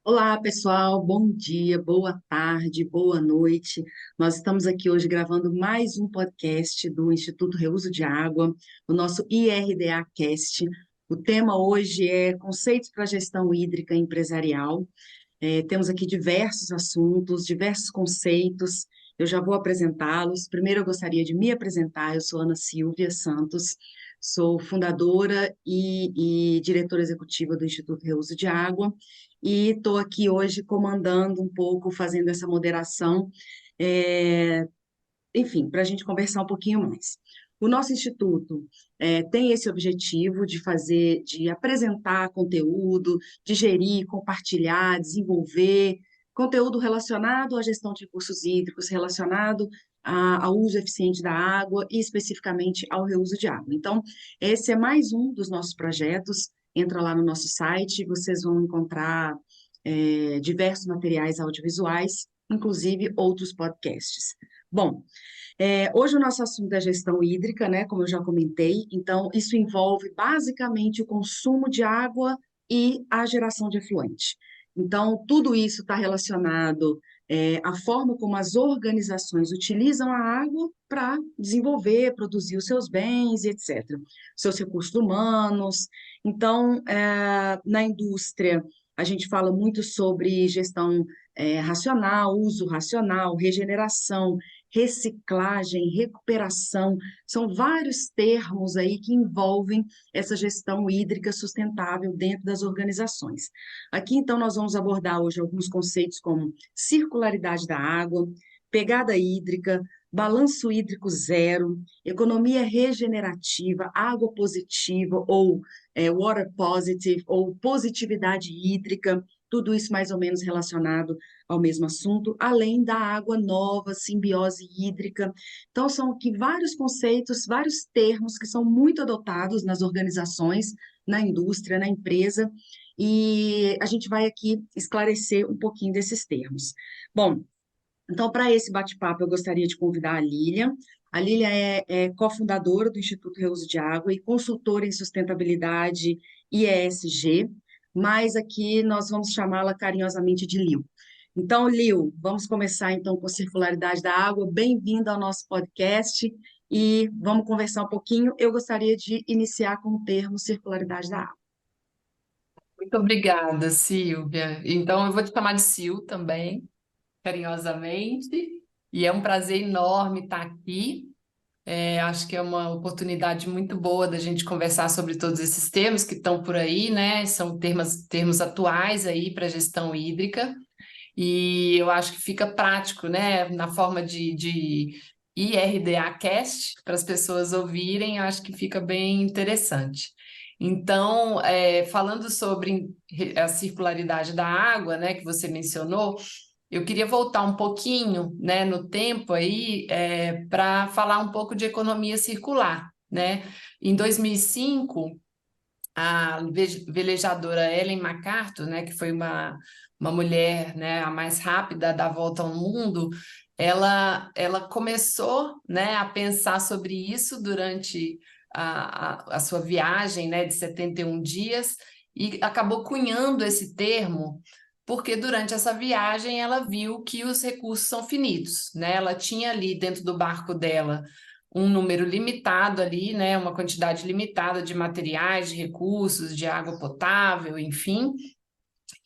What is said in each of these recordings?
Olá, pessoal. Bom dia, boa tarde, boa noite. Nós estamos aqui hoje gravando mais um podcast do Instituto Reuso de Água, o nosso IRDA Cast. O tema hoje é conceitos para a gestão hídrica empresarial. Temos aqui diversos assuntos, diversos conceitos. Eu já vou apresentá-los. Primeiro, eu gostaria de me apresentar. Eu sou Ana Silvia Santos, sou fundadora e diretora executiva do Instituto Reuso de Água e estou aqui hoje comandando um pouco, fazendo essa moderação, é, enfim, para a gente conversar um pouquinho mais. O nosso instituto tem esse objetivo de fazer, de apresentar conteúdo, de gerir, compartilhar, desenvolver conteúdo relacionado à gestão de recursos hídricos, relacionado ao uso eficiente da água e especificamente ao reuso de água. Então, esse é mais um dos nossos projetos. Entra lá no nosso site, vocês vão encontrar diversos materiais audiovisuais, inclusive outros podcasts. Bom, hoje o nosso assunto é gestão hídrica, né? Como eu já comentei, então isso envolve basicamente o consumo de água e a geração de efluente. Então, tudo isso está relacionado à forma como as organizações utilizam a água para desenvolver, produzir os seus bens, e etc., seus recursos humanos. Então, na indústria, a gente fala muito sobre gestão racional, uso racional, regeneração, reciclagem, recuperação, são vários termos aí que envolvem essa gestão hídrica sustentável dentro das organizações. Aqui, então, nós vamos abordar hoje alguns conceitos como circularidade da água, pegada hídrica, balanço hídrico zero, economia regenerativa, água positiva ou water positive ou positividade hídrica, tudo isso mais ou menos relacionado ao mesmo assunto, além da água nova, simbiose hídrica. Então, são aqui vários conceitos, vários termos que são muito adotados nas organizações, na indústria, na empresa, e a gente vai aqui esclarecer um pouquinho desses termos. Bom, então, para esse bate-papo, eu gostaria de convidar a Lília. A Lília é cofundadora do Instituto Reuso de Água e consultora em sustentabilidade e ESG, mas aqui nós vamos chamá-la carinhosamente de Lil. Então, Lil, vamos começar então com circularidade da água. Bem-vinda ao nosso podcast e vamos conversar um pouquinho. Eu gostaria de iniciar com o termo circularidade da água. Muito obrigada, Silvia. Então, eu vou te chamar de Sil também, carinhosamente, e é um prazer enorme estar aqui. Acho que é uma oportunidade muito boa da gente conversar sobre todos esses termos que estão por aí, né? São termos atuais aí para gestão hídrica, e eu acho que fica prático, né? Na forma de IRDA Cast, para as pessoas ouvirem, eu acho que fica bem interessante. Então, falando sobre a circularidade da água, né, que você mencionou, eu queria voltar um pouquinho, né, no tempo aí, para falar um pouco de economia circular, né? Em 2005, a velejadora Ellen MacArthur, né, que foi uma mulher, né, a mais rápida da volta ao mundo, ela começou, né, a pensar sobre isso durante a sua viagem, né, de 71 dias e acabou cunhando esse termo porque durante essa viagem ela viu que os recursos são finitos, né? Ela tinha ali dentro do barco dela um número limitado ali, né, uma quantidade limitada de materiais, de recursos, de água potável, enfim,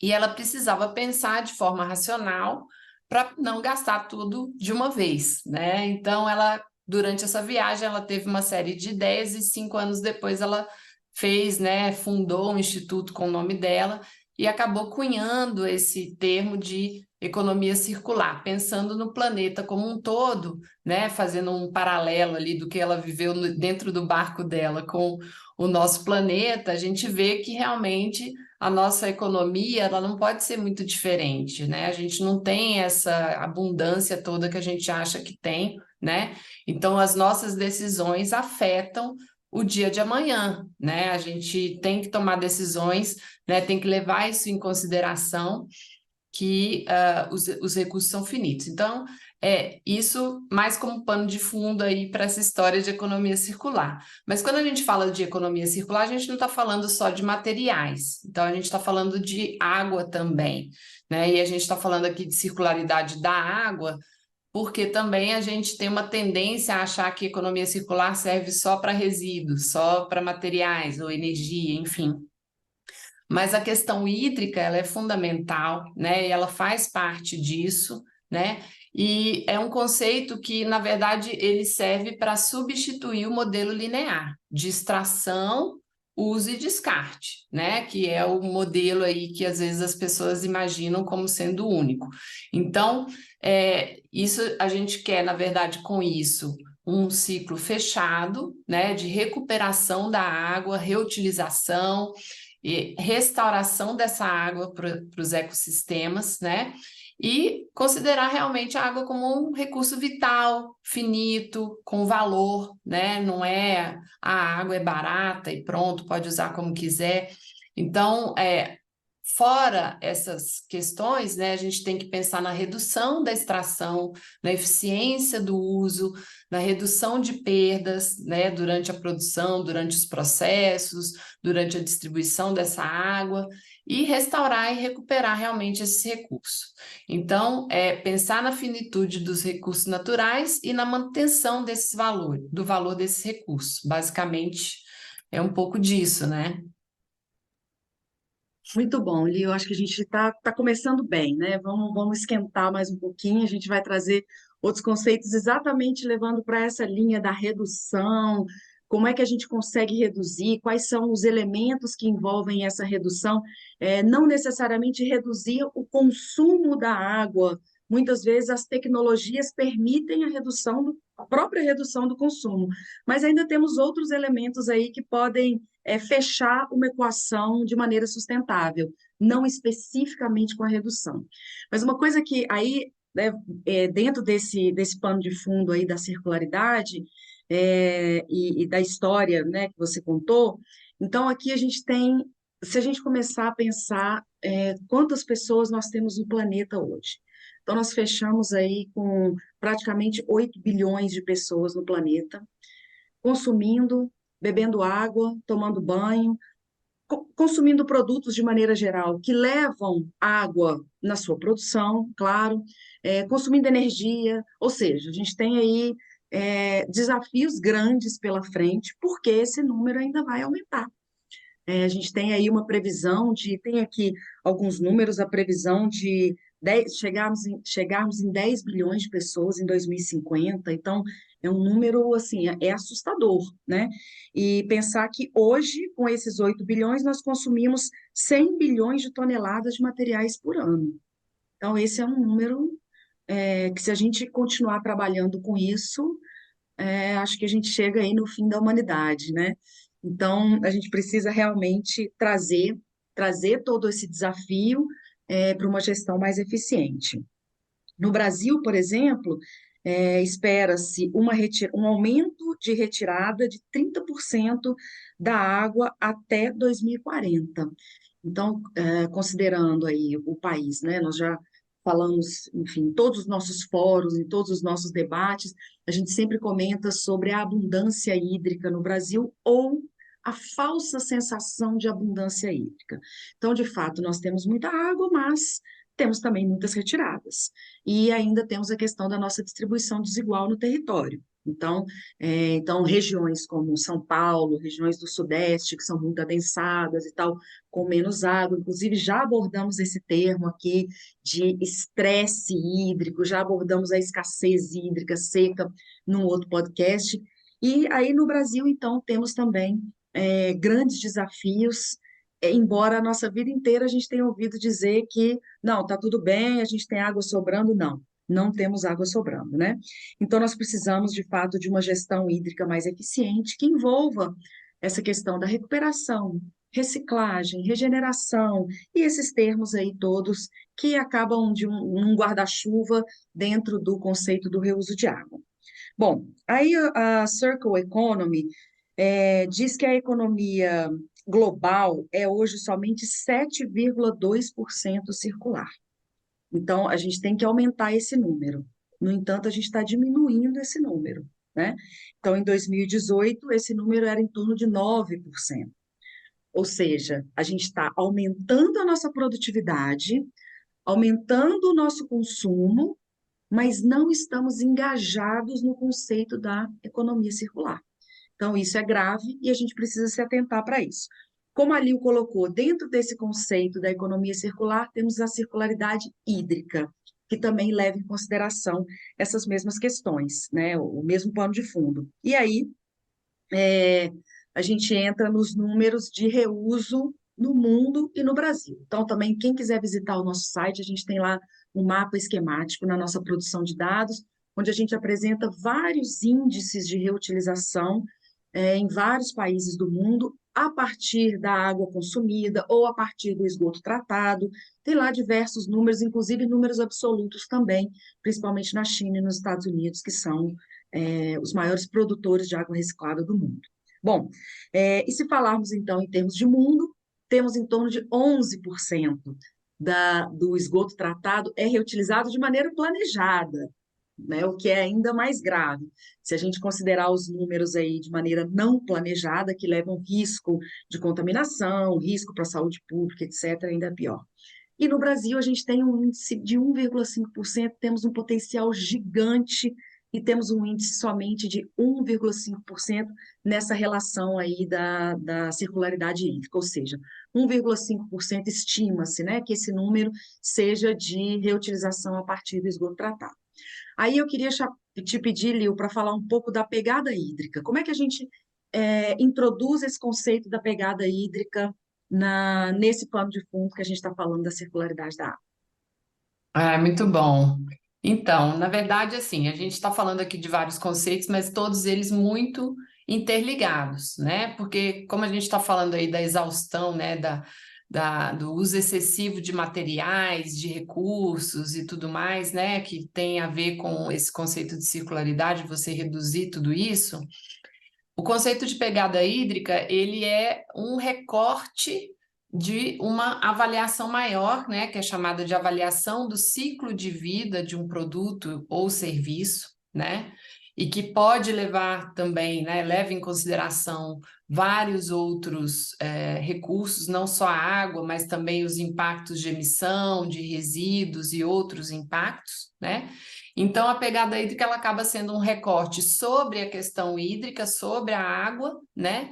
e ela precisava pensar de forma racional para não gastar tudo de uma vez, né? Então ela durante essa viagem ela teve uma série de ideias e 5 anos depois ela fez, né, fundou um instituto com o nome dela e acabou cunhando esse termo de economia circular, pensando no planeta como um todo, né, fazendo um paralelo ali do que ela viveu dentro do barco dela com o nosso planeta, a gente vê que realmente a nossa economia ela não pode ser muito diferente, né? A gente não tem essa abundância toda que a gente acha que tem, né? Então as nossas decisões afetam o dia de amanhã, né? A gente tem que tomar decisões, né? Tem que levar isso em consideração que os recursos são finitos. Então, Isso mais como pano de fundo aí para essa história de economia circular. Mas quando a gente fala de economia circular, a gente não está falando só de materiais, então a gente está falando de água também, né? E a gente está falando aqui de circularidade da água, porque também a gente tem uma tendência a achar que economia circular serve só para resíduos, só para materiais ou energia, enfim. Mas a questão hídrica, ela é fundamental, né? E ela faz parte disso, né? E é um conceito que, na verdade, ele serve para substituir o modelo linear de extração, uso e descarte, né? Que é o modelo aí que às vezes as pessoas imaginam como sendo único. Então, isso a gente quer, na verdade, com isso, um ciclo fechado, né? De recuperação da água, reutilização e restauração dessa água para os ecossistemas, né? E considerar realmente a água como um recurso vital, finito, com valor, né? Não é a água é barata e pronto, pode usar como quiser. Então, fora essas questões, né, a gente tem que pensar na redução da extração, na eficiência do uso, na redução de perdas, né, durante a produção, durante os processos, durante a distribuição dessa água, e restaurar e recuperar realmente esse recurso. Então, pensar na finitude dos recursos naturais e na manutenção desses valores, do valor desses recursos. Basicamente, é um pouco disso, né? Muito bom, Li. Eu acho que a gente está começando bem, né? Vamos esquentar mais um pouquinho. A gente vai trazer outros conceitos exatamente levando para essa linha da redução. Como é que a gente consegue reduzir? Quais são os elementos que envolvem essa redução? Não necessariamente reduzir o consumo da água. Muitas vezes as tecnologias permitem a própria redução do consumo, mas ainda temos outros elementos aí que podem fechar uma equação de maneira sustentável, não especificamente com a redução. Mas uma coisa que aí, né, dentro desse pano de fundo aí da circularidade e da história, né, que você contou, então aqui a gente tem, se a gente começar a pensar quantas pessoas nós temos no planeta hoje. Então, nós fechamos aí com praticamente 8 bilhões de pessoas no planeta, consumindo, bebendo água, tomando banho, consumindo produtos de maneira geral que levam água na sua produção, claro, consumindo energia, ou seja, a gente tem aí desafios grandes pela frente, porque esse número ainda vai aumentar. A gente tem aí uma previsão tem aqui alguns números, a previsão de chegarmos em 10 bilhões de pessoas em 2050, então é um número, assim, é assustador, né? E pensar que hoje, com esses 8 bilhões, nós consumimos 100 bilhões de toneladas de materiais por ano. Então, esse é um número que, se a gente continuar trabalhando com isso, acho que a gente chega aí no fim da humanidade, né? Então, a gente precisa realmente trazer todo esse desafio para uma gestão mais eficiente. No Brasil, por exemplo, espera-se um aumento de retirada de 30% da água até 2040. Então, considerando aí o país, né, nós já falamos, enfim, em todos os nossos fóruns, em todos os nossos debates, a gente sempre comenta sobre a abundância hídrica no Brasil ou a falsa sensação de abundância hídrica. Então, de fato, nós temos muita água, mas temos também muitas retiradas. E ainda temos a questão da nossa distribuição desigual no território. Então, regiões como São Paulo, regiões do Sudeste, que são muito adensadas e tal, com menos água, inclusive já abordamos esse termo aqui de estresse hídrico, já abordamos a escassez hídrica seca num outro podcast. E aí no Brasil, então, temos também grandes desafios, embora a nossa vida inteira a gente tenha ouvido dizer que não, está tudo bem, a gente tem água sobrando, não temos água sobrando, né? Então, nós precisamos, de fato, de uma gestão hídrica mais eficiente que envolva essa questão da recuperação, reciclagem, regeneração e esses termos aí todos que acabam de um guarda-chuva dentro do conceito do reuso de água. Bom, aí a Circle Economy diz que a economia global é hoje somente 7,2% circular. Então, a gente tem que aumentar esse número. No entanto, a gente está diminuindo esse número, né? Então, em 2018, esse número era em torno de 9%. Ou seja, a gente está aumentando a nossa produtividade, aumentando o nosso consumo, mas não estamos engajados no conceito da economia circular. Então, isso é grave e a gente precisa se atentar para isso. Como a Lil colocou, dentro desse conceito da economia circular, temos a circularidade hídrica, que também leva em consideração essas mesmas questões, né? O mesmo pano de fundo. E aí, é, a gente entra nos números de reuso no mundo e no Brasil. Então, também, quem quiser visitar o nosso site, a gente tem lá um mapa esquemático na nossa produção de dados, onde a gente apresenta vários índices de reutilização em vários países do mundo, a partir da água consumida ou a partir do esgoto tratado. Tem lá diversos números, inclusive números absolutos também, principalmente na China e nos Estados Unidos, que são os maiores produtores de água reciclada do mundo. Bom, e se falarmos então em termos de mundo, temos em torno de 11% do esgoto tratado é reutilizado de maneira planejada, né, o que é ainda mais grave. Se a gente considerar os números aí de maneira não planejada, que levam risco de contaminação, risco para a saúde pública, etc., ainda é pior. E no Brasil, a gente tem um índice de 1,5%, temos um potencial gigante e temos um índice somente de 1,5% nessa relação aí da circularidade hídrica, ou seja, 1,5% estima-se, né, que esse número seja de reutilização a partir do esgoto tratado. Aí eu queria te pedir, Lil, para falar um pouco da pegada hídrica. Como é que a gente introduz esse conceito da pegada hídrica nesse pano de fundo que a gente está falando da circularidade da água? Ah, muito bom. Então, na verdade, assim, a gente está falando aqui de vários conceitos, mas todos eles muito interligados, né? Porque, como a gente está falando aí da exaustão, né, do uso excessivo de materiais, de recursos e tudo mais, né, que tem a ver com esse conceito de circularidade, você reduzir tudo isso, o conceito de pegada hídrica, ele é um recorte de uma avaliação maior, né, que é chamada de avaliação do ciclo de vida de um produto ou serviço, né, e que pode levar também, né, leva em consideração vários outros recursos, não só a água, mas também os impactos de emissão, de resíduos e outros impactos, né? Então, a pegada hídrica ela acaba sendo um recorte sobre a questão hídrica, sobre a água, né?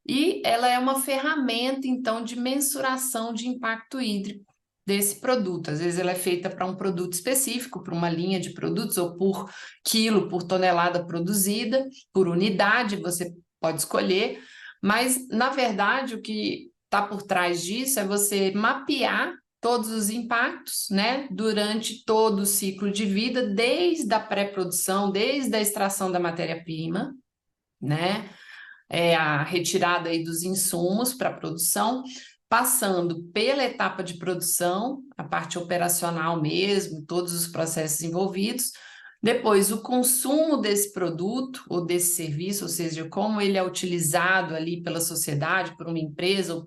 E ela é uma ferramenta, então, de mensuração de impacto hídrico desse produto. Às vezes ela é feita para um produto específico, para uma linha de produtos, ou por quilo, por tonelada produzida, por unidade, você pode escolher. Mas, na verdade, o que está por trás disso é você mapear todos os impactos, né, durante todo o ciclo de vida, desde a pré-produção, desde a extração da matéria-prima, né, a retirada aí dos insumos para a produção, passando pela etapa de produção, a parte operacional mesmo, todos os processos envolvidos, depois o consumo desse produto ou desse serviço, ou seja, como ele é utilizado ali pela sociedade, por uma empresa ou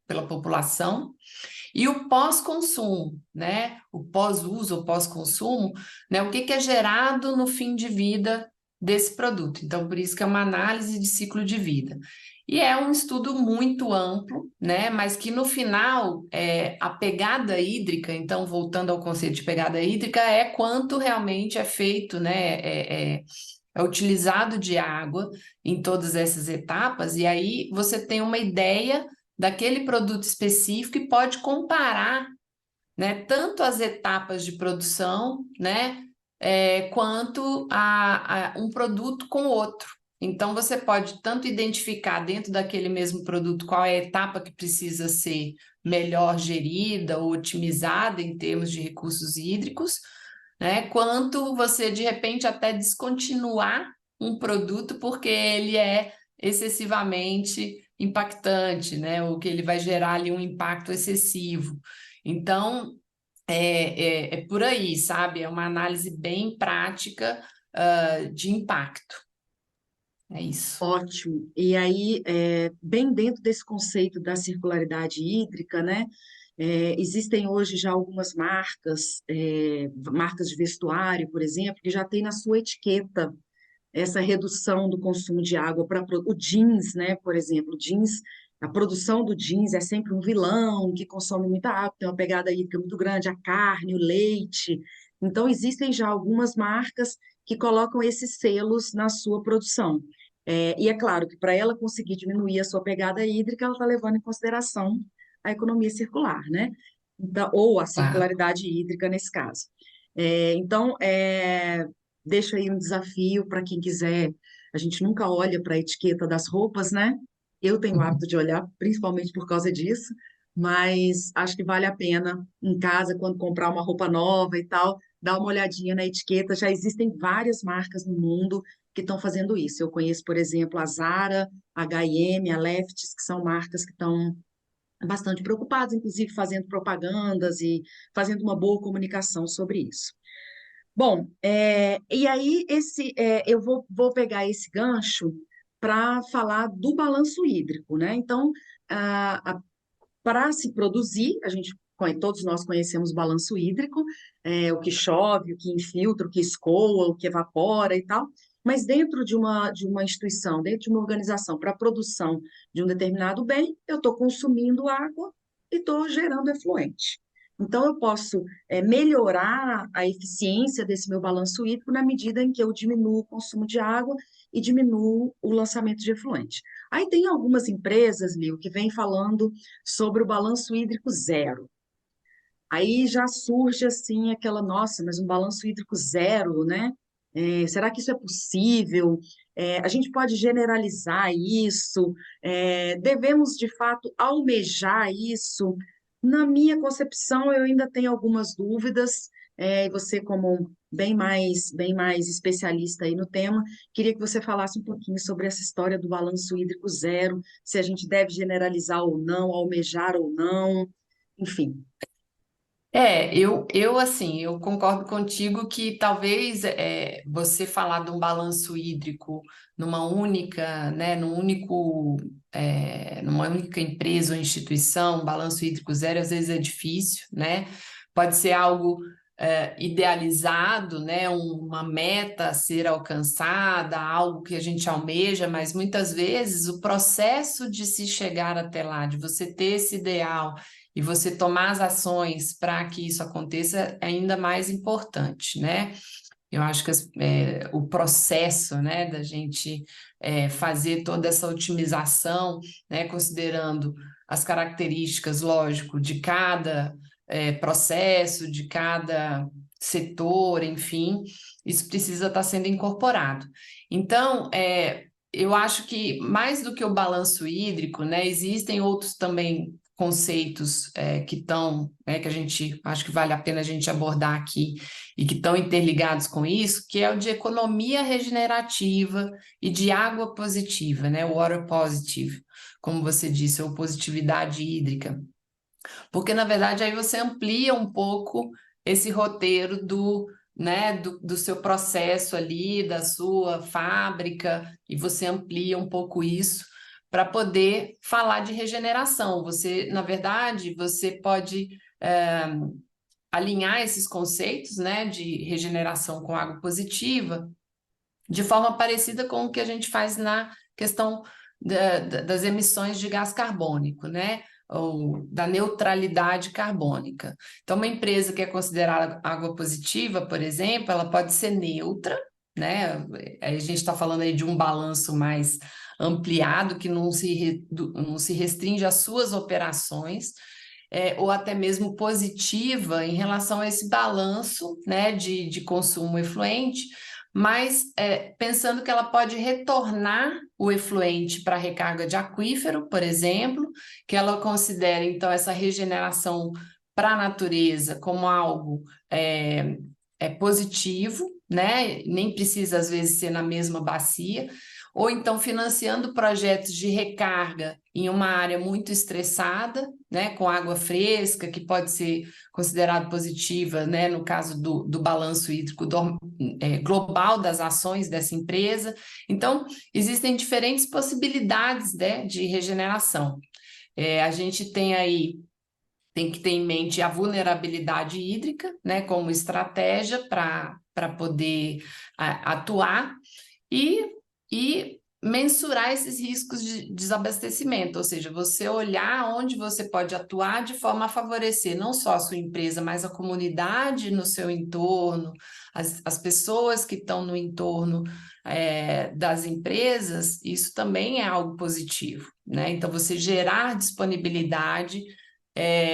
pela população, e o pós-consumo, né? O pós-uso, o pós-consumo, né? O que que é gerado no fim de vida desse produto. Então, por isso que é uma análise de ciclo de vida. E é um estudo muito amplo, né? Mas que no final, a pegada hídrica, então, voltando ao conceito de pegada hídrica, é quanto realmente é feito, né? É utilizado de água em todas essas etapas, e aí você tem uma ideia daquele produto específico e pode comparar, né, tanto as etapas de produção, né, quanto um produto com outro. Então, você pode tanto identificar dentro daquele mesmo produto qual é a etapa que precisa ser melhor gerida ou otimizada em termos de recursos hídricos, né, quanto você, de repente, até descontinuar um produto porque ele é excessivamente impactante, né, ou que ele vai gerar ali um impacto excessivo. Então, é por aí, sabe? É uma análise bem prática, de impacto. É isso. Ótimo. E aí, bem dentro desse conceito da circularidade hídrica, né? Existem hoje já algumas marcas, marcas de vestuário, por exemplo, que já tem na sua etiqueta essa redução do consumo de água para o jeans, né? Por exemplo, o jeans, a produção do jeans é sempre um vilão que consome muita água, tem uma pegada hídrica muito grande, a carne, o leite. Então, existem já algumas marcas que colocam esses selos na sua produção. E é claro que para ela conseguir diminuir a sua pegada hídrica, ela está levando em consideração a economia circular, né? Então, ou a Claro. circularidade hídrica nesse caso. Então, deixo aí um desafio para quem quiser. A gente nunca olha para a etiqueta das roupas, né? Eu tenho o hábito de olhar, principalmente por causa disso, mas acho que vale a pena em casa, quando comprar uma roupa nova e tal, dar uma olhadinha na etiqueta. Já existem várias marcas no mundo que estão fazendo isso. Eu conheço, por exemplo, a Zara, a H&M, a Lefties, que são marcas que estão bastante preocupadas, inclusive fazendo propagandas e fazendo uma boa comunicação sobre isso. Bom, e aí eu vou pegar esse gancho para falar do balanço hídrico, né? Então, para se produzir, todos nós conhecemos o balanço hídrico, o que chove, o que infiltra, o que escoa, o que evapora e tal, mas dentro de uma instituição, dentro de uma organização, para a produção de um determinado bem, eu estou consumindo água e estou gerando efluente. Então, eu posso melhorar a eficiência desse meu balanço hídrico na medida em que eu diminuo o consumo de água e diminuo o lançamento de efluente. Aí tem algumas empresas, Lil, que vêm falando sobre o balanço hídrico zero. Aí já surge assim aquela, nossa, mas um balanço hídrico zero, né? Será que isso é possível? A gente pode generalizar isso? Devemos, de fato, almejar isso? Na minha concepção, eu ainda tenho algumas dúvidas, e você, como bem mais especialista aí no tema, queria que você falasse um pouquinho sobre essa história do balanço hídrico zero, se a gente deve generalizar ou não, almejar ou não, enfim. Assim, eu concordo contigo que talvez você falar de um balanço hídrico numa única, né, numa única empresa ou instituição, balanço hídrico zero, às vezes é difícil, né? Pode ser algo idealizado, né, uma meta a ser alcançada, algo que a gente almeja, mas muitas vezes o processo de se chegar até lá, de você ter esse ideal e você tomar as ações para que isso aconteça é ainda mais importante, né? Eu acho que o processo, né, da gente fazer toda essa otimização, né, considerando as características, lógico, de cada processo, de cada setor, enfim, isso precisa estar sendo incorporado. Então, eu acho que mais do que o balanço hídrico, né, existem outros também conceitos que estão, né, que a gente acho que vale a pena a gente abordar aqui e que estão interligados com isso, que é o de economia regenerativa e de água positiva, né, water positive, como você disse, ou positividade hídrica. Porque, na verdade, aí você amplia um pouco esse roteiro do seu processo ali, da sua fábrica, e você amplia um pouco isso para poder falar de regeneração. Você, na verdade, você pode alinhar esses conceitos, né, de regeneração com água positiva, de forma parecida com o que a gente faz na questão das emissões de gás carbônico, né? Ou da neutralidade carbônica. Então, uma empresa que é considerada água positiva, por exemplo, ela pode ser neutra, né? A gente está falando aí de um balanço mais ampliado, que não se restringe às suas operações, ou até mesmo positiva em relação a esse balanço, né, de consumo efluente, mas pensando que ela pode retornar o efluente para a recarga de aquífero, por exemplo, que ela considera, então, essa regeneração para a natureza como algo positivo, né? Nem precisa, às vezes, ser na mesma bacia, ou então financiando projetos de recarga em uma área muito estressada, né, com água fresca, que pode ser considerado positiva, né, no caso do balanço hídrico global das ações dessa empresa. Então, existem diferentes possibilidades, né, de regeneração. A gente tem aí tem que ter em mente a vulnerabilidade hídrica, né, como estratégia para poder atuar e, e mensurar esses riscos de desabastecimento, ou seja, você olhar onde você pode atuar de forma a favorecer não só a sua empresa, mas a comunidade no seu entorno, as pessoas que estão no entorno das empresas, isso também é algo positivo, né? Então, você gerar disponibilidade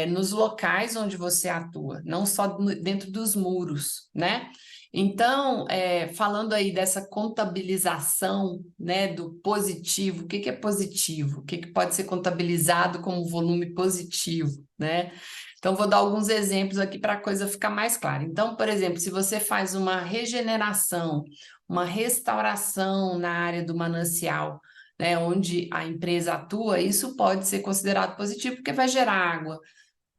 nos locais onde você atua, não só dentro dos muros, né? Então, falando aí dessa contabilização, né, do positivo, o que que é positivo? O que que pode ser contabilizado como volume positivo, né? Então, vou dar alguns exemplos aqui para a coisa ficar mais clara. Então, por exemplo, se você faz uma regeneração, uma restauração na área do manancial, né, onde a empresa atua, isso pode ser considerado positivo, porque vai gerar água,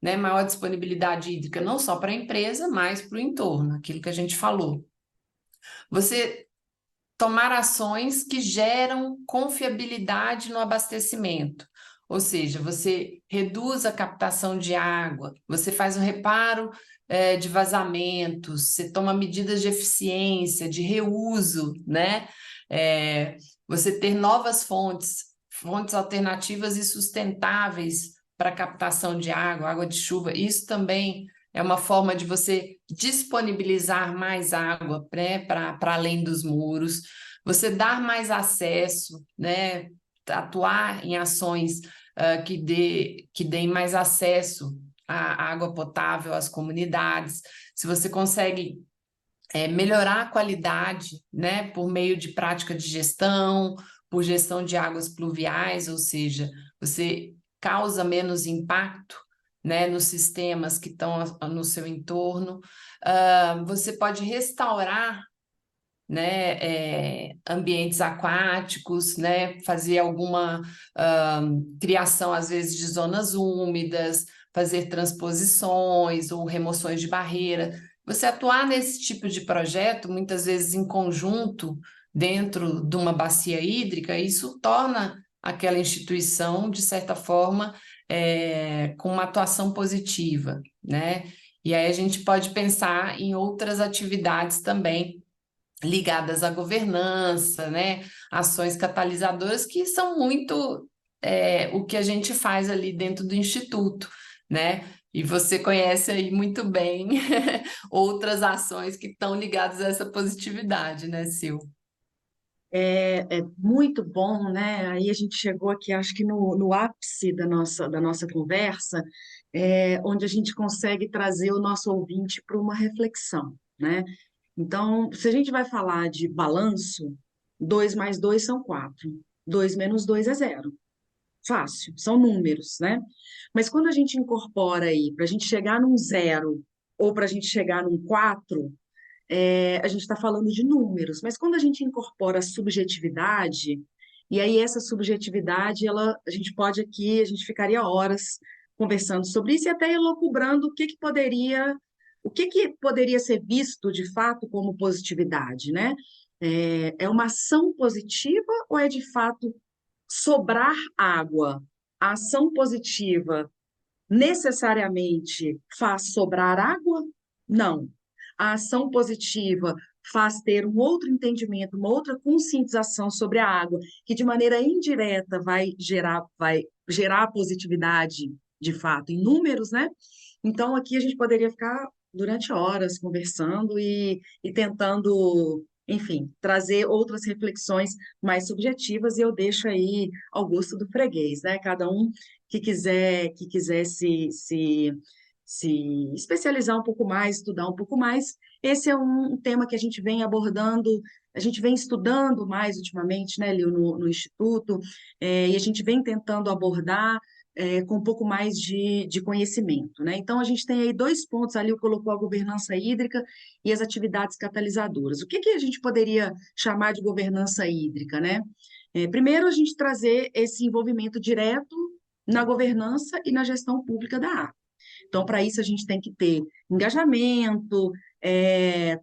né, maior disponibilidade hídrica, não só para a empresa, mas para o entorno, aquilo que a gente falou. Você tomar ações que geram confiabilidade no abastecimento. Ou seja, você reduz a captação de água, você faz um reparo de vazamentos, você toma medidas de eficiência, de reuso, né? Você ter novas fontes alternativas e sustentáveis para captação de água, água de chuva, isso também é uma forma de você disponibilizar mais água, né, para além dos muros, você dar mais acesso, né, atuar em ações que deem mais acesso à água potável às comunidades. Se você consegue melhorar a qualidade, né, por meio de prática de gestão, por gestão de águas pluviais, ou seja, você causa menos impacto, né, nos sistemas que estão no seu entorno. Você pode restaurar, né, ambientes aquáticos, né, fazer alguma criação, às vezes, de zonas úmidas, fazer transposições ou remoções de barreira. Você atuar nesse tipo de projeto, muitas vezes em conjunto, dentro de uma bacia hídrica, isso torna aquela instituição, de certa forma, com uma atuação positiva, né? E aí a gente pode pensar em outras atividades também ligadas à governança, né? Ações catalisadoras que são muito o que a gente faz ali dentro do Instituto, né? E você conhece aí muito bem outras ações que estão ligadas a essa positividade, né, Sil? É muito bom, né? Aí a gente chegou aqui, acho que no ápice da nossa conversa, onde a gente consegue trazer o nosso ouvinte para uma reflexão, né? Então, se a gente vai falar de balanço, 2 mais 2 são 4, 2 menos 2 é zero. Fácil, são números, né? Mas quando a gente incorpora aí, para a gente chegar num zero ou para a gente chegar num 4, a gente está falando de números, mas quando a gente incorpora a subjetividade, e aí essa subjetividade, a gente pode aqui, a gente ficaria horas conversando sobre isso e até elucubrando o que que poderia ser visto de fato como positividade, né? É uma ação positiva ou é de fato sobrar água? A ação positiva necessariamente faz sobrar água? Não. A ação positiva faz ter um outro entendimento, uma outra conscientização sobre a água, que de maneira indireta vai gerar positividade, de fato, em números, né? Então, aqui a gente poderia ficar durante horas conversando e tentando, enfim, trazer outras reflexões mais subjetivas, e eu deixo aí ao gosto do freguês, né? Cada um que quiser se especializar um pouco mais, estudar um pouco mais. Esse é um tema que a gente vem abordando, a gente vem estudando mais ultimamente, né, Lio, no Instituto, e a gente vem tentando abordar com um pouco mais de conhecimento, né? Então, a gente tem aí dois pontos ali, colocou a governança hídrica e as atividades catalisadoras. O que que a gente poderia chamar de governança hídrica, né? Primeiro, a gente trazer esse envolvimento direto na governança e na gestão pública da água. Então, para isso, a gente tem que ter engajamento,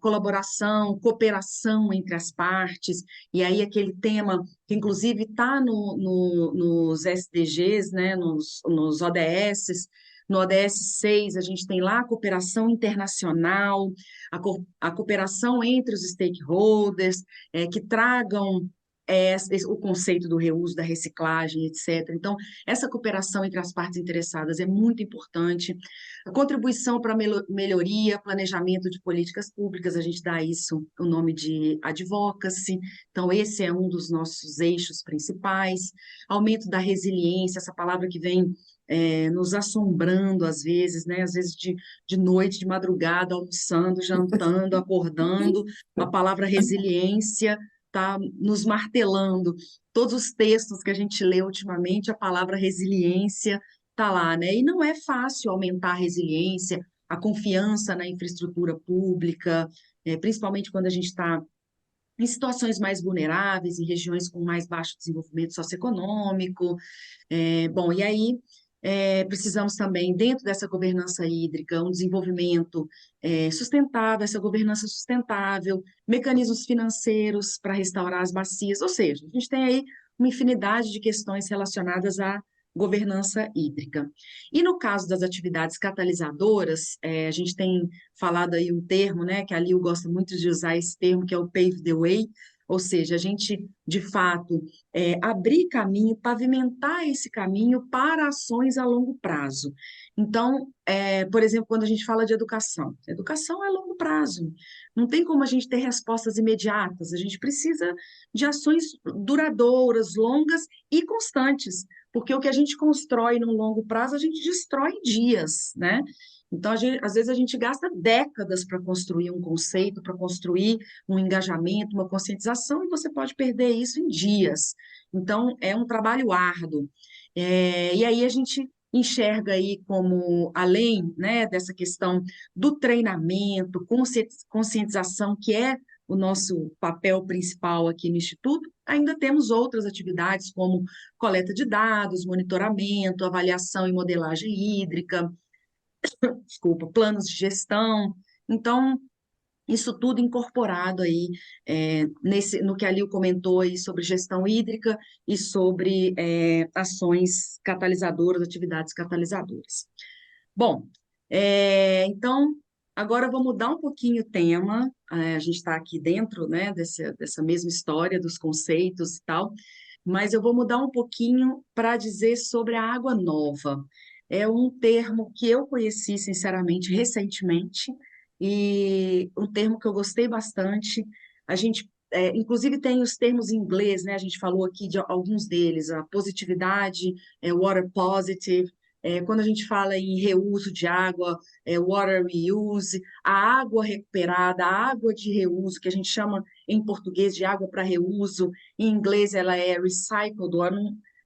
colaboração, cooperação entre as partes, e aí aquele tema que, inclusive, está nos SDGs, né, nos ODS, No ODS 6, a gente tem lá a cooperação internacional, a cooperação entre os stakeholders, que tragam o conceito do reuso, da reciclagem, etc. Então, essa cooperação entre as partes interessadas é muito importante. A contribuição para a melhoria, planejamento de políticas públicas, a gente dá isso o nome de advocacy. Então, esse é um dos nossos eixos principais. Aumento da resiliência, essa palavra que vem nos assombrando às vezes, né? Às vezes de noite, de madrugada, almoçando, jantando, acordando, a palavra resiliência está nos martelando. Todos os textos que a gente lê ultimamente, a palavra resiliência está lá, né? E não é fácil aumentar a resiliência, a confiança na infraestrutura pública, principalmente quando a gente está em situações mais vulneráveis, em regiões com mais baixo desenvolvimento socioeconômico. Bom, e aí precisamos também, dentro dessa governança hídrica, um desenvolvimento sustentável, essa governança sustentável, mecanismos financeiros para restaurar as bacias, ou seja, a gente tem aí uma infinidade de questões relacionadas à governança hídrica. E no caso das atividades catalisadoras, a gente tem falado aí um termo, né, que a Liu gosta muito de usar esse termo, que é o pave the way, ou seja, a gente, de fato, abrir caminho, pavimentar esse caminho para ações a longo prazo. Então, por exemplo, quando a gente fala de educação é a longo prazo. Não tem como a gente ter respostas imediatas, a gente precisa de ações duradouras, longas e constantes, porque o que a gente constrói no longo prazo, a gente destrói em dias, né? Então, às vezes a gente gasta décadas para construir um conceito, para construir um engajamento, uma conscientização, e você pode perder isso em dias. Então, é um trabalho árduo. E aí a gente enxerga aí como, além, né, dessa questão do treinamento, conscientização, que é o nosso papel principal aqui no Instituto, ainda temos outras atividades como coleta de dados, monitoramento, avaliação e modelagem hídrica, desculpa, planos de gestão. Então, isso tudo incorporado aí no que a Lil comentou aí sobre gestão hídrica e sobre ações catalisadoras, atividades catalisadoras. Bom, então, agora eu vou mudar um pouquinho o tema, a gente está aqui dentro, né, dessa mesma história dos conceitos e tal, mas eu vou mudar um pouquinho para dizer sobre a água nova. É um termo que eu conheci, sinceramente, recentemente, e um termo que eu gostei bastante. A gente, inclusive, tem os termos em inglês, né? A gente falou aqui de alguns deles, a positividade, water positive. Quando a gente fala em reuso de água, water reuse, a água recuperada, a água de reuso, que a gente chama em português de água para reuso, em inglês ela é recycled water.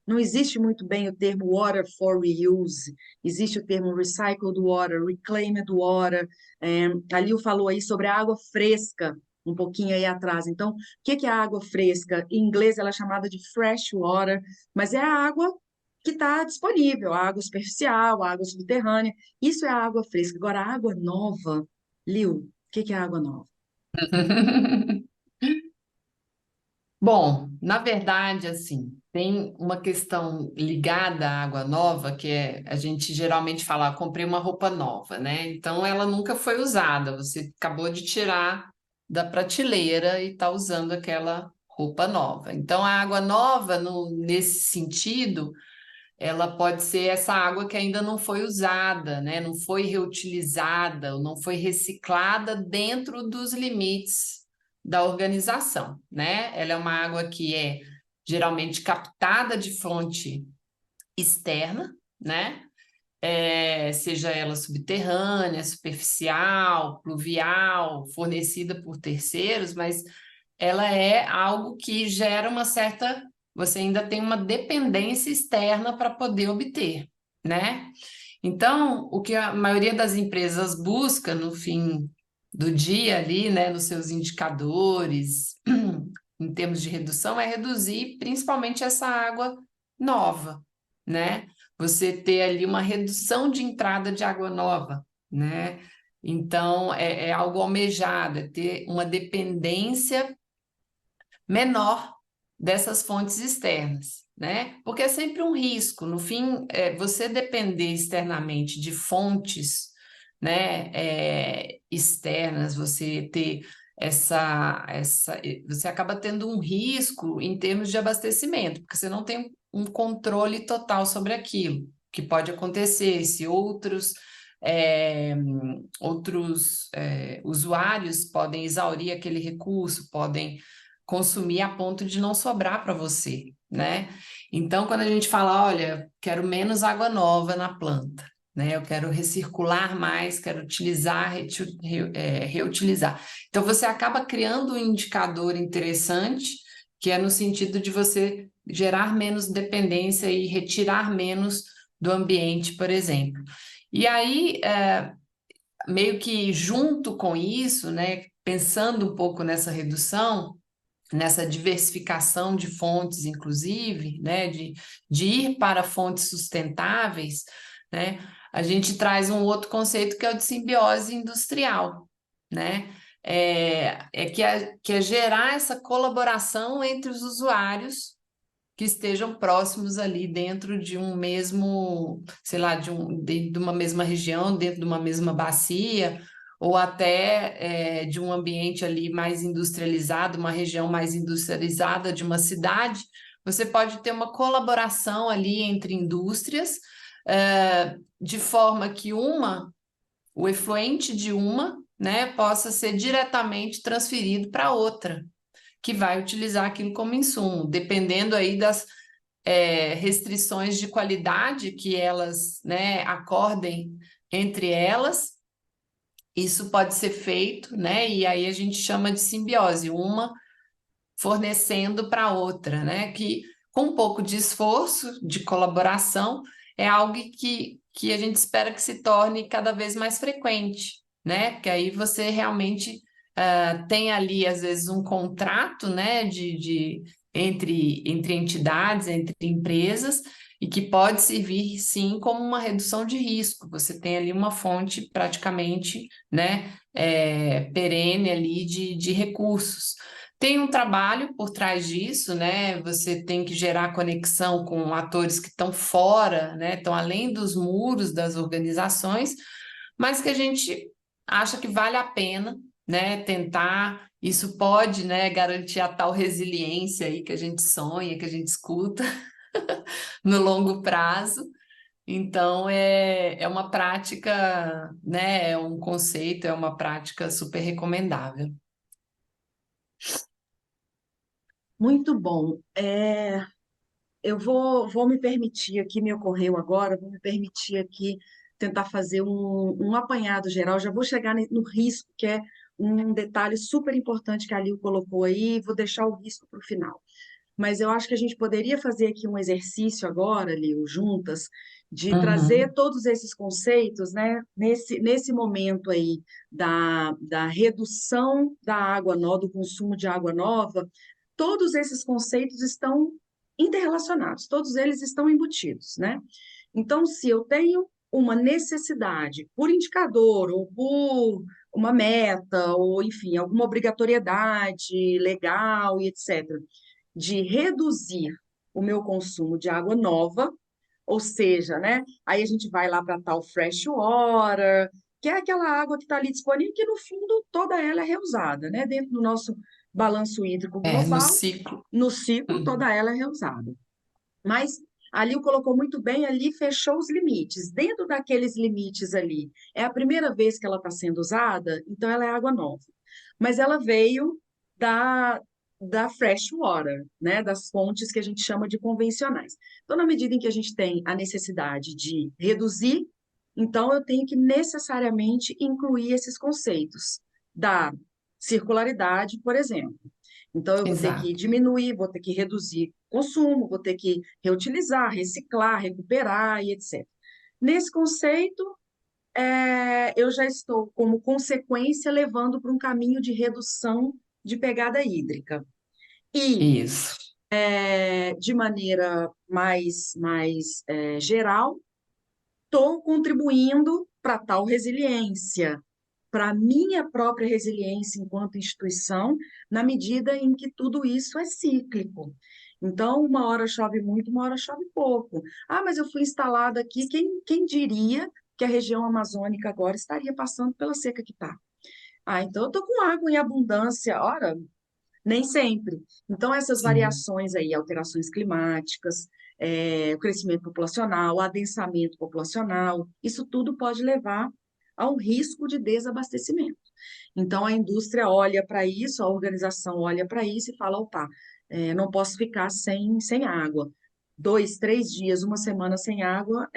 Não existe muito bem o termo water for reuse, existe o termo recycled water, reclaimed water. A Lil falou aí sobre a água fresca, um pouquinho aí atrás. Então, o que é a água fresca? Em inglês ela é chamada de fresh water, mas é a água que está disponível, a água superficial, a água subterrânea. Isso é a água fresca. Agora, a água nova, Lil, o que é a água nova? Bom, na verdade, assim, tem uma questão ligada à água nova, que é, a gente geralmente fala, comprei uma roupa nova, né? Então ela nunca foi usada, você acabou de tirar da prateleira e está usando aquela roupa nova. Então a água nova, nesse sentido, ela pode ser essa água que ainda não foi usada, né? Não foi reutilizada, ou não foi reciclada dentro dos limites da organização, né? Ela é uma água que é geralmente captada de fonte externa, né? Seja ela subterrânea, superficial, pluvial, fornecida por terceiros, mas ela é algo que gera uma certa, você ainda tem uma dependência externa para poder obter, né? Então, o que a maioria das empresas busca no fim do dia ali, né, nos seus indicadores, em termos de redução, é reduzir principalmente essa água nova, né? Você ter ali uma redução de entrada de água nova, né? Então, é algo almejado, é ter uma dependência menor dessas fontes externas. né? Porque é sempre um risco. No fim, você depender externamente de fontes, né, externas, você ter você acaba tendo um risco em termos de abastecimento, porque você não tem um controle total sobre aquilo. O que pode acontecer se outros usuários podem exaurir aquele recurso, podem consumir a ponto de não sobrar para você, né? Então, quando a gente fala, olha, quero menos água nova na planta, né? Eu quero recircular mais, quero utilizar, reutilizar. Então, você acaba criando um indicador interessante, que é no sentido de você gerar menos dependência e retirar menos do ambiente, por exemplo. E aí, meio que junto com isso, né, pensando um pouco nessa redução, nessa diversificação de fontes, inclusive, né, de ir para fontes sustentáveis, né, a gente traz um outro conceito que é o de simbiose industrial, né? Que é gerar essa colaboração entre os usuários que estejam próximos ali dentro de um mesmo, sei lá, dentro de uma mesma região, dentro de uma mesma bacia, ou até de um ambiente ali mais industrializado, uma região mais industrializada de uma cidade. Você pode ter uma colaboração ali entre indústrias, de forma que o efluente de uma, né, possa ser diretamente transferido para outra, que vai utilizar aquilo como insumo, dependendo aí das restrições de qualidade que elas, né, acordem entre elas. Isso pode ser feito, né? E aí a gente chama de simbiose, uma fornecendo para a outra, né? Que com um pouco de esforço, de colaboração, é algo que a gente espera que se torne cada vez mais frequente, né? Porque aí você realmente tem ali, às vezes, um contrato, né, entre entidades, entre empresas, e que pode servir, sim, como uma redução de risco. Você tem ali uma fonte praticamente, né, perene ali de recursos. Tem um trabalho por trás disso, né? Você tem que gerar conexão com atores que estão fora, né? Estão além dos muros das organizações, mas que a gente acha que vale a pena, né? Tentar. Isso pode, né, garantir a tal resiliência aí que a gente sonha, que a gente escuta no longo prazo. Então, é uma prática, né? É um conceito, é uma prática super recomendável. Muito bom. Eu vou me permitir aqui, me ocorreu agora, vou me permitir aqui tentar fazer um apanhado geral. Já vou chegar no risco, que é um detalhe super importante que a Lil colocou aí, vou deixar o risco para o final. Mas eu acho que a gente poderia fazer aqui um exercício agora, Lil, juntas, de trazer Uhum. todos esses conceitos, né, nesse momento aí da redução da água nova, do consumo de água nova. Todos esses conceitos estão interrelacionados, todos eles estão embutidos, né? Então, se eu tenho uma necessidade por indicador ou por uma meta, ou enfim, alguma obrigatoriedade legal e etc., de reduzir o meu consumo de água nova, ou seja, né? Aí a gente vai lá para tal fresh water, que é aquela água que está ali disponível, que no fundo toda ela é reusada, né? Dentro do nosso balanço hídrico No global, ciclo. no ciclo, Uhum. toda ela é reusada. Mas ali o colocou muito bem, ali fechou os limites. Dentro daqueles limites ali, é a primeira vez que ela está sendo usada, então ela é água nova. Mas ela veio da, da fresh water, né? Das fontes que a gente chama de convencionais. Então, na medida em que a gente tem a necessidade de reduzir, então eu tenho que necessariamente incluir esses conceitos da circularidade, por exemplo. Então, eu vou ter que Exato. diminuir, vou ter que reduzir consumo, vou ter que reutilizar, reciclar, recuperar e etc. Nesse conceito, eu já estou, como consequência, levando para um caminho de redução de pegada hídrica. E, Isso. de maneira mais geral, estou contribuindo para tal resiliência, para a minha própria resiliência enquanto instituição, na medida em que tudo isso é cíclico. Então, uma hora chove muito, uma hora chove pouco. Ah, mas eu fui instalado aqui, quem diria que a região amazônica agora estaria passando pela seca que está? Ah, então eu estou com água em abundância. Ora, nem sempre. Então, essas Sim. variações aí, alterações climáticas, o crescimento populacional, o adensamento populacional, isso tudo pode levar a um risco de desabastecimento. Então, a indústria olha para isso, a organização olha para isso e fala: opa, não posso ficar sem água. 2, 3 dias, uma semana sem água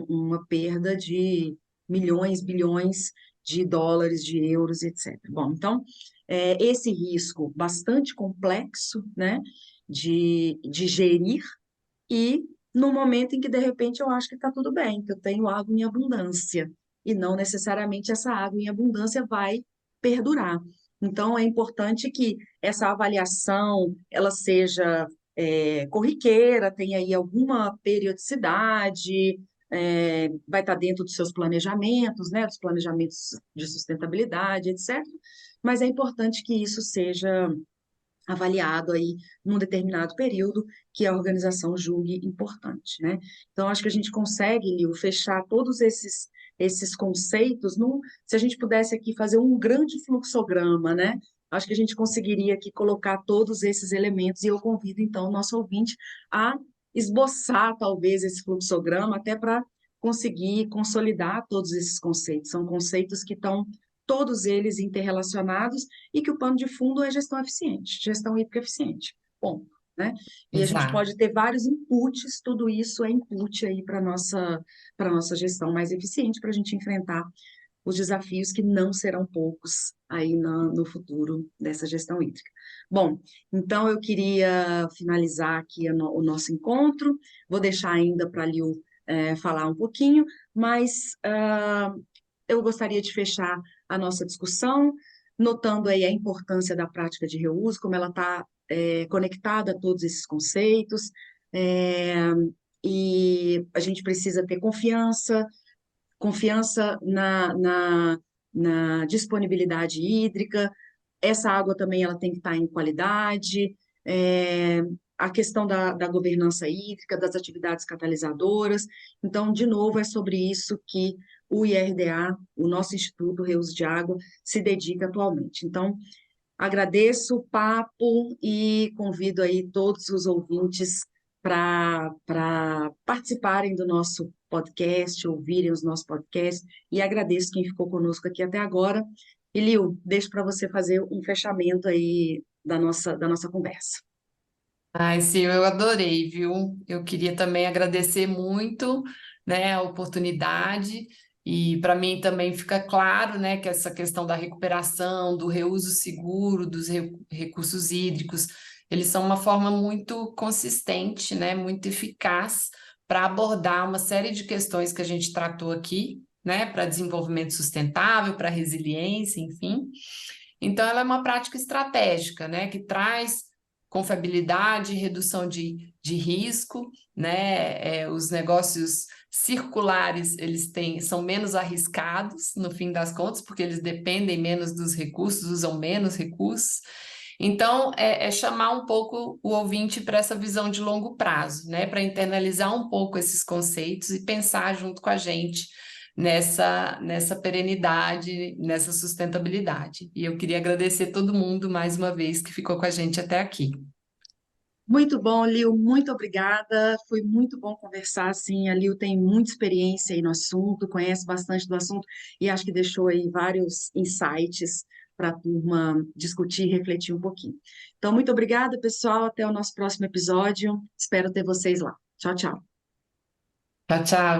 uma perda de milhões, bilhões de dólares, de euros, etc. Bom, então, esse risco bastante complexo, né, de gerir, e no momento em que, de repente, eu acho que está tudo bem, que eu tenho água em abundância, e não necessariamente essa água em abundância vai perdurar. Então, é importante que essa avaliação, ela seja corriqueira, tenha aí alguma periodicidade, vai estar dentro dos seus planejamentos, né, dos planejamentos de sustentabilidade, etc. Mas é importante que isso seja avaliado aí num determinado período que a organização julgue importante, né? Então, acho que a gente consegue, Lil, fechar todos esses conceitos se a gente pudesse aqui fazer um grande fluxograma, né? Acho que a gente conseguiria aqui colocar todos esses elementos, e eu convido, então, o nosso ouvinte a esboçar, talvez, esse fluxograma, até para conseguir consolidar todos esses conceitos. São conceitos que estão todos eles interrelacionados, e que o pano de fundo é gestão eficiente, gestão hídrica eficiente, ponto, né? E a gente Exato. pode ter vários inputs, tudo isso é input aí para nossa gestão mais eficiente, para a gente enfrentar os desafios que não serão poucos aí no futuro dessa gestão hídrica. Bom, então eu queria finalizar aqui o nosso encontro, vou deixar ainda para a Liu falar um pouquinho, mas eu gostaria de fechar a nossa discussão, notando aí a importância da prática de reuso, como ela está conectada a todos esses conceitos, é, e a gente precisa ter confiança na disponibilidade hídrica. Essa água também ela tem que estar em qualidade, a questão da governança hídrica, das atividades catalisadoras. Então, de novo, é sobre isso que o IRDA, o nosso Instituto Reuso de Água, se dedica atualmente. Então, agradeço o papo e convido aí todos os ouvintes para participarem do nosso podcast, ouvirem os nossos podcasts, e agradeço quem ficou conosco aqui até agora. E, Lil, deixo para você fazer um fechamento aí da nossa conversa. Ai, sim, eu adorei, viu? Eu queria também agradecer muito, né, a oportunidade, e para mim também fica claro, né, que essa questão da recuperação, do reuso seguro dos recursos hídricos, eles são uma forma muito consistente, né, muito eficaz para abordar uma série de questões que a gente tratou aqui, né, para desenvolvimento sustentável, para resiliência, enfim. Então, ela é uma prática estratégica, né, que traz confiabilidade, redução de risco, né? Os negócios circulares, são menos arriscados, no fim das contas, porque eles dependem menos dos recursos, usam menos recursos. Então, é chamar um pouco o ouvinte para essa visão de longo prazo, né? Para internalizar um pouco esses conceitos e pensar junto com a gente nessa perenidade, nessa sustentabilidade. E eu queria agradecer todo mundo mais uma vez que ficou com a gente até aqui. Muito bom, Lil, muito obrigada. Foi muito bom conversar, assim. A Lil tem muita experiência aí no assunto, conhece bastante do assunto, e acho que deixou aí vários insights para a turma discutir e refletir um pouquinho. Então, muito obrigada, pessoal. Até o nosso próximo episódio. Espero ter vocês lá. Tchau, tchau. Tchau, tchau.